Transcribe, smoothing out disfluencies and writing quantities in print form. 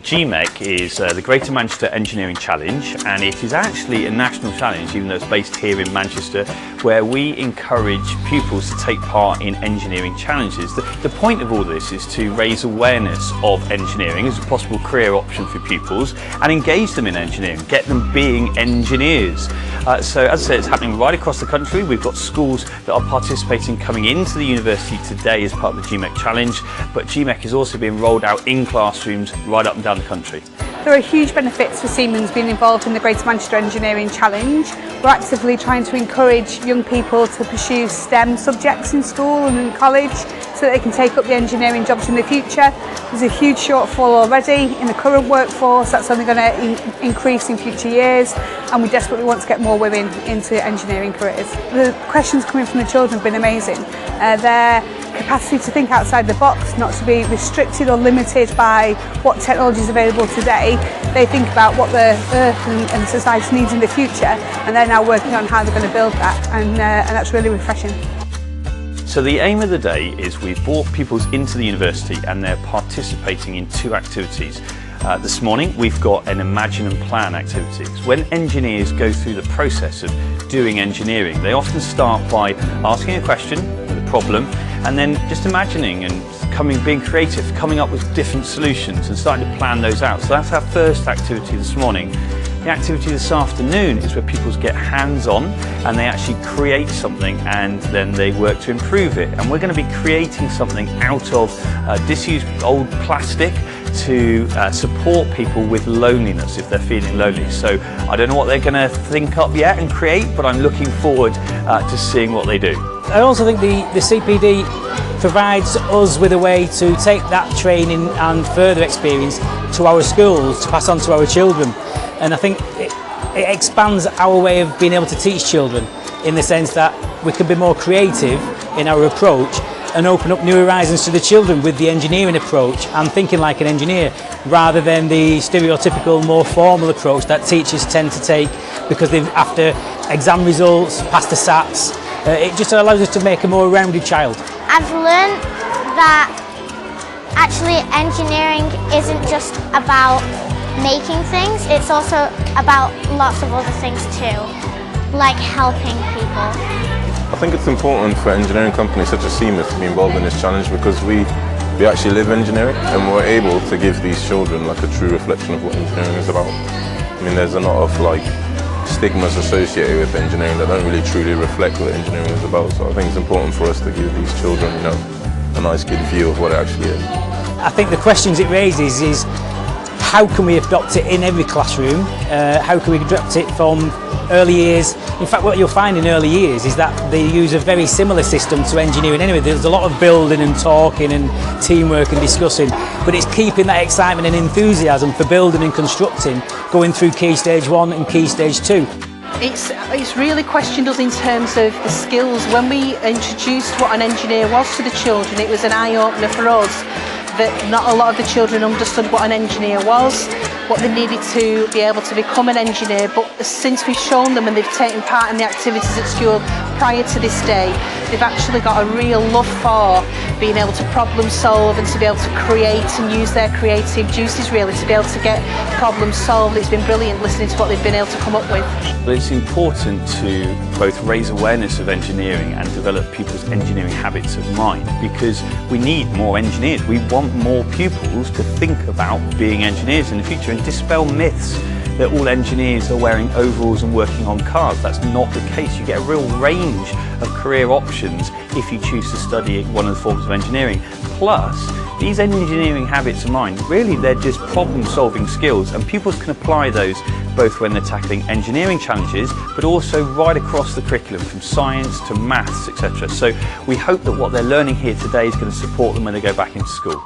GMEC is the Greater Manchester Engineering Challenge, and it is actually a national challenge, even though it's based here in Manchester, where we encourage pupils to take part in engineering challenges. The point of all this is to raise awareness of engineering as a possible career option for pupils and engage them in engineering, get them being engineers. So as I said, it's happening right across the country. We've got schools that are participating coming into the university today as part of the GMEC Challenge, but GMEC is also being rolled out in classrooms right up and down the country. There are huge benefits for Siemens being involved in the Greater Manchester Engineering Challenge. We're actively trying to encourage young people to pursue STEM subjects in school and in college so that they can take up the engineering jobs in the future. There's a huge shortfall already in the current workforce. That's only going to increase in future years, and we desperately want to get more women into engineering careers. The questions coming from the children have been amazing. Their capacity to think outside the box, not to be restricted or limited by what technology is available today. They think about what the earth and society needs in the future, and they're now working on how they're going to build that, and that's really refreshing. So the aim of the day is we've brought pupils into the university and they're participating in two activities. This morning we've got an Imagine and Plan activity. When engineers go through the process of doing engineering, they often start by asking a question, a problem, and then just imagining and being creative, coming up with different solutions and starting to plan those out. So that's our first activity this morning. The activity this afternoon is where pupils get hands-on and they actually create something and then they work to improve it. And we're going to be creating something out of disused old plastic to support people with loneliness if they're feeling lonely. So I don't know what they're going to think up yet and create, but I'm looking forward to seeing what they do. I also think the CPD provides us with a way to take that training and further experience to our schools to pass on to our children. And I think it expands our way of being able to teach children in the sense that we can be more creative in our approach and open up new horizons to the children with the engineering approach and thinking like an engineer rather than the stereotypical more formal approach that teachers tend to take because they've after exam results, past the SATs. It just allows us to make a more rounded child. I've learned that actually engineering isn't just about making things, it's also about lots of other things too, like helping people. I think it's important for engineering companies such as Siemens to be involved in this challenge because we actually live engineering and we're able to give these children like a true reflection of what engineering is about. I mean, there's a lot of like stigmas associated with engineering that don't really truly reflect what engineering is about. So I think it's important for us to give these children, you know, a nice good view of what it actually is. I think the questions it raises is how can we adopt it in every classroom? How can we adopt it from early years? In fact, what you'll find in early years is that they use a very similar system to engineering anyway. There's a lot of building and talking and teamwork and discussing, but it's keeping that excitement and enthusiasm for building and constructing going through Key Stage 1 and Key Stage 2. It's really questioned us in terms of the skills. When we introduced what an engineer was to the children, it was an eye-opener for us that not a lot of the children understood what an engineer was, what they needed to be able to become an engineer, but since we've shown them and they've taken part in the activities at school prior to this day, they've actually got a real love for being able to problem solve and to be able to create and use their creative juices really to be able to get problems solved. It's been brilliant listening to what they've been able to come up with. But it's important to both raise awareness of engineering and develop people's engineering habits of mind because we need more engineers. We want more pupils to think about being engineers in the future and dispel myths that all engineers are wearing overalls and working on cars. That's not the case. You get a real range of career options if you choose to study one of the forms of engineering. Plus, these engineering habits of mind, really they're just problem-solving skills and pupils can apply those both when they're tackling engineering challenges but also right across the curriculum from science to maths, etc. So we hope that what they're learning here today is going to support them when they go back into school.